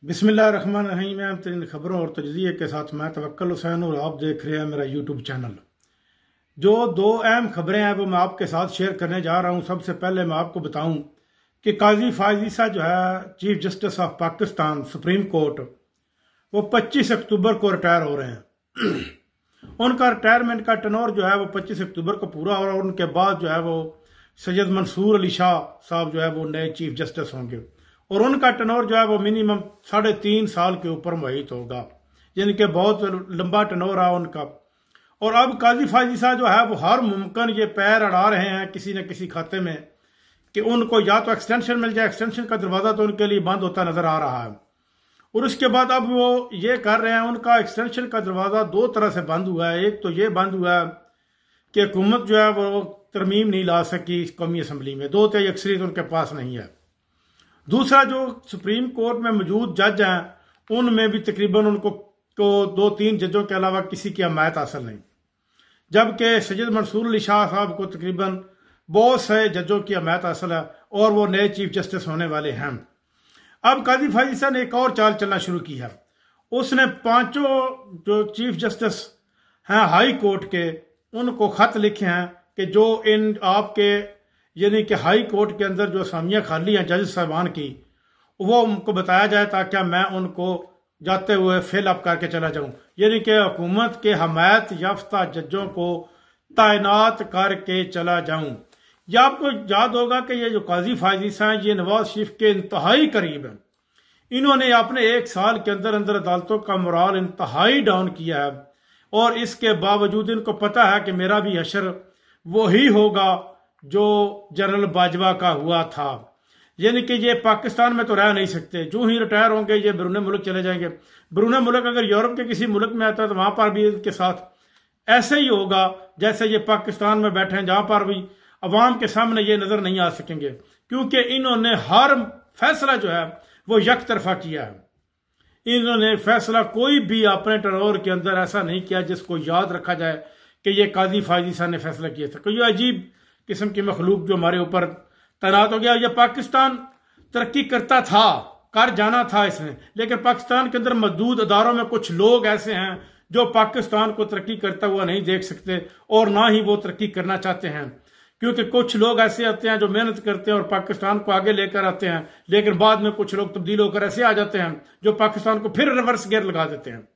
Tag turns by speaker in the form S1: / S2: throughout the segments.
S1: बिस्मिल्लाहिर्रहमानिर्रहीम। मैं तरीन खबरों और तजज़िये के साथ मैं तवक्कुल हुसैन और आप देख रहे हैं मेरा यूट्यूब चैनल। जो दो अहम खबरें हैं वो मैं आपके साथ शेयर करने जा रहा हूं। सबसे पहले मैं आपको बताऊं कि काजी फायज ईसा जो है chief justice of Pakistan supreme court, वो 25 अक्टूबर को रिटायर हो रहे हैं। उनका रिटायरमेंट का टनोर जो है वो 25 अक्टूबर को पूरा हो रहा है और उनके बाद जो है वो सैयद मंसूर अली शाह साहब जो है वो नए चीफ जस्टिस होंगे और उनका टनोर जो है वो मिनिमम 3.5 साल के ऊपर मुहित होगा, यानी कि बहुत लंबा टनोर है उनका। और अब काजी फायज ईसा जो है वो हर मुमकिन ये पैर अड़ा रहे हैं किसी न किसी खाते में कि उनको या तो एक्सटेंशन मिल जाए। एक्सटेंशन का दरवाजा तो उनके लिए बंद होता नजर आ रहा है और उसके बाद अब वो ये कर रहे हैं, उनका एक्सटेंशन का दरवाजा दो तरह से बंद हुआ है। एक तो ये बंद हुआ है कि हुकूमत जो है वो तरमीम नहीं ला सकी कौमी असम्बली में, 2/3 अक्सरियत उनके पास नहीं है। दूसरा, जो सुप्रीम कोर्ट में मौजूद जज हैं उनमें भी तकरीबन उनको 2-3 जजों के अलावा किसी की हमायत हासिल नहीं, जबकि सैयद मंसूर अली शाह साहब को तकरीबन बहुत से जजों की हमायत हासिल है और वो नए चीफ जस्टिस होने वाले हैं। अब काजी फायज ईसा ने एक और चाल चलना शुरू की है। उसने 5 जो चीफ जस्टिस हैं हाई कोर्ट के, उनको खत लिखे हैं कि जो इन आपके यानी कि हाई कोर्ट के अंदर जो असामियाँ खाली हैं जज साहबान की, वो उनको बताया जाए ताकि मैं उनको जाते हुए फिल अप करके चला जाऊं। यानी कि हुकूमत के हमायत याफ्ता जजों को तैनात करके चला जाऊं। यह आपको याद होगा कि ये जो काजी फायज ईसा हैं ये नवाज शरीफ के इंतहाई करीब हैं। इन्होंने अपने 1 साल के अंदर अंदर अदालतों का मोराल इंतहाई डाउन किया है और इसके बावजूद इनको पता है कि मेरा भी हशर वही होगा जो जनरल बाजवा का हुआ था। यानी कि ये पाकिस्तान में तो रह नहीं सकते, जो ही रिटायर होंगे ये बैरून मुल्क चले जाएंगे। बैरून मुल्क अगर यूरोप के किसी मुल्क में आता है तो वहां पर भी इनके साथ ऐसे ही होगा जैसे ये पाकिस्तान में बैठे हैं, जहां पर भी अवाम के सामने ये नजर नहीं आ सकेंगे, क्योंकि इन्होंने हर फैसला जो है वो यक तरफा किया है। इन्होंने फैसला कोई भी अपने टरोर के अंदर ऐसा नहीं किया जिसको याद रखा जाए कि ये काजी फायज ईसा ने फैसला किया था। कोई अजीब किस्म की मखलूक जो हमारे ऊपर तैनात हो गया। यह पाकिस्तान तरक्की करता था, कर जाना था इसने, लेकिन पाकिस्तान के अंदर मौजूद अदारों में कुछ लोग ऐसे हैं जो पाकिस्तान को तरक्की करता हुआ नहीं देख सकते और ना ही वो तरक्की करना चाहते हैं, क्योंकि कुछ लोग ऐसे आते हैं जो मेहनत करते हैं और पाकिस्तान को आगे लेकर आते हैं, लेकिन बाद में कुछ लोग तब्दील होकर ऐसे आ जाते हैं जो पाकिस्तान को फिर रिवर्स गियर लगा देते हैं,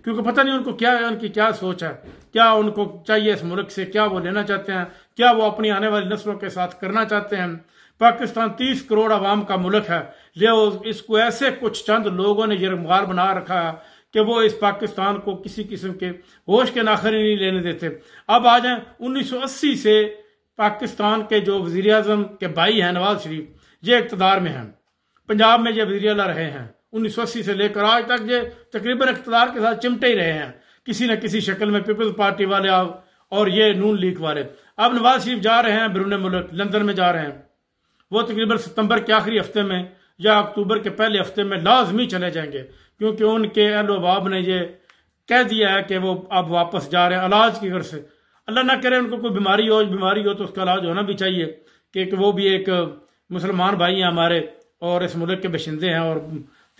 S1: क्योंकि पता नहीं उनको क्या है, उनकी क्या सोच है, क्या उनको चाहिए इस मुल्क से, क्या वो लेना चाहते हैं, क्या वो अपनी आने वाली नस्लों के साथ करना चाहते हैं। पाकिस्तान 30 करोड़ आवाम का मुल्क है, ले इसको ऐसे कुछ चंद लोगों ने यरगमार बना रखा है कि वो इस पाकिस्तान को किसी किस्म के होश के नाखर ही नहीं लेने देते। अब आ जाए 1980 से पाकिस्तान के जो वजीर आजम के भाई हैं नवाज शरीफ, ये इक़्तिदार में हैं, पंजाब में ये वजीर आला रहे हैं। 1980 से लेकर आज तक ये तकरीबन इक़्तिदार के साथ चिमटे ही रहे हैं किसी न किसी शक्ल में, पीपल्स पार्टी वाले और ये नून लीग वाले। अब नवाज शरीफ जा रहे हैं बैरून मुल्क, लंदन में जा रहे हैं। वो तकरीबन सितंबर के आखिरी हफ्ते में या अक्टूबर के पहले हफ्ते में लाजमी चले जाएंगे, क्योंकि उनके अहल वबाब ने ये कह दिया है कि वो अब वापस जा रहे हैं इलाज की गर्ज से। अल्लाह ना करे उनको कोई बीमारी हो तो उसका इलाज होना भी चाहिए, कि वो भी एक मुसलमान भाई हैं हमारे और इस मुल्क के बशिंदे हैं और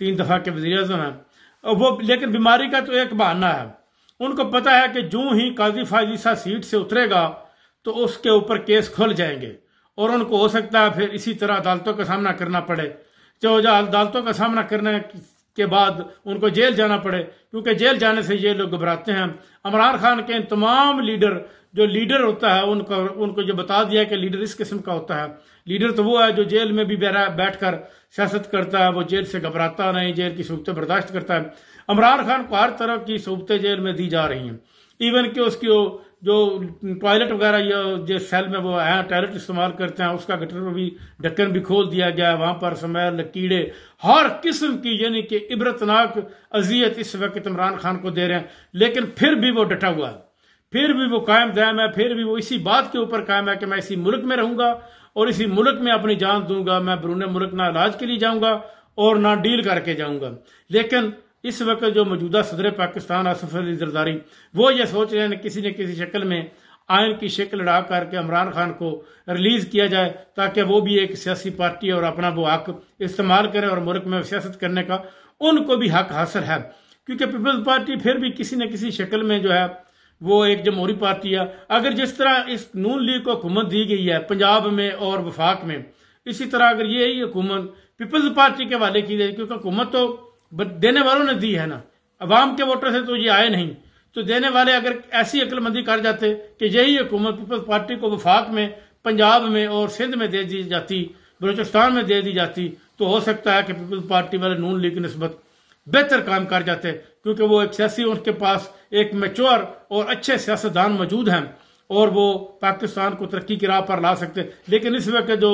S1: 3 दफा के वजीर आजम हैं वो। लेकिन बीमारी का तो एक बहाना है, उनको पता है कि जो ही काजी फायज ईसा सीट से उतरेगा तो उसके ऊपर केस खुल जाएंगे और उनको हो सकता है फिर इसी तरह अदालतों का सामना करना पड़े। जो अदालतों का सामना करने के बाद उनको जेल जाना पड़े, क्योंकि जेल जाने से ये लोग घबराते हैं। इमरान खान के तमाम लीडर, जो लीडर होता है उनको जो बता दिया कि लीडर इस किस्म का होता है। लीडर तो वो है जो जेल में भी बैठकर सियासत करता है, वो जेल से घबराता नहीं, जेल की सूबतें बर्दाश्त करता है। इमरान खान को हर तरह की सूबतें जेल में दी जा रही हैं, इवन कि उसकी जो टॉयलेट वगैरह या जो सेल में वो है टॉयलेट इस्तेमाल करते हैं उसका गटर भी ढक्कन भी खोल दिया गया है। वहां पर स्मेल, कीड़े, हर किस्म की यानी कि इबरतनाक अजियत इस वक्त इमरान खान को दे रहे हैं, लेकिन फिर भी वो डटा हुआ है, फिर भी वो कायम दायम है, फिर भी वो इसी बात के ऊपर कायम है कि मैं इसी मुल्क में रहूंगा और इसी मुल्क में अपनी जान दूंगा। मैं बैरून मुल्क ना इलाज के लिए जाऊंगा और ना डील करके जाऊंगा। लेकिन इस वक्त जो मौजूदा सदर पाकिस्तान आसिफ अली जरदारी, वो ये सोच रहे हैं किसी न किसी शक्ल में आयन की शक्ल लड़ा करके इमरान खान को रिलीज किया जाए, ताकि वो भी एक सियासी पार्टी और अपना वो हक इस्तेमाल करें और मुल्क में सियासत करने का उनको भी हक हासिल है। क्योंकि पीपल्स पार्टी फिर भी किसी न किसी शक्ल में जो है वो एक जमहूरी पार्टी है। अगर जिस तरह इस नून लीग को हुकूमत दी गई है पंजाब में और वफाक में, इसी तरह अगर यही हुकूमत पीपल्स पार्टी के हवाले की जाए, क्योंकि हुकूमत तो देने वालों ने दी है ना, अवाम के वोटर से तो ये आए नहीं, तो देने वाले अगर ऐसी अक्लमंदी कर जाते कि यही हुकूमत पीपल्स पार्टी को वफाक में, पंजाब में और सिंध में दे दी जाती, बलूचिस्तान में दे दी जाती, तो हो सकता है कि पीपल्स पार्टी वाले नून लीग की निस्बत बेहतर काम कर जाते, क्योंकि वो एक सियासी, उनके पास एक मैच्योर और अच्छे सियासतदान मौजूद हैं और वो पाकिस्तान को तरक्की की राह पर ला सकते। लेकिन इस वक्त जो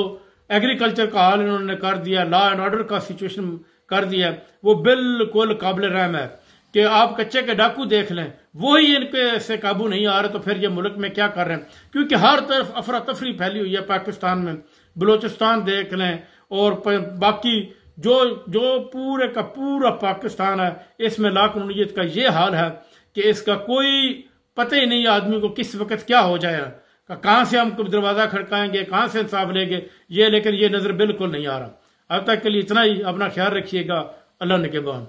S1: एग्रीकल्चर का हाल इन्होंने कर दिया, लॉ एंड ऑर्डर का सिचुएशन कर दिया, वो बिल्कुल काबिल रहम है कि आप कच्चे के डाकू देख लें, वही इनके से काबू नहीं आ रहे, तो फिर ये मुल्क में क्या कर रहे हैं। क्योंकि हर तरफ अफरा तफरी फैली हुई है पाकिस्तान में, बलूचिस्तान देख लें और बाकी जो जो पूरे का पूरा पाकिस्तान है, इसमें लाक़ानूनीयत का ये हाल है कि इसका कोई पता ही नहीं आदमी को किस वक्त क्या हो जाएगा, कहाँ से हम दरवाजा खड़काएंगे, कहाँ से इंसाफ लेंगे, ये लेकिन ये नजर बिल्कुल नहीं आ रहा। अब तक के लिए इतना ही। अपना ख्याल रखिएगा। अल्लाह निगहबान।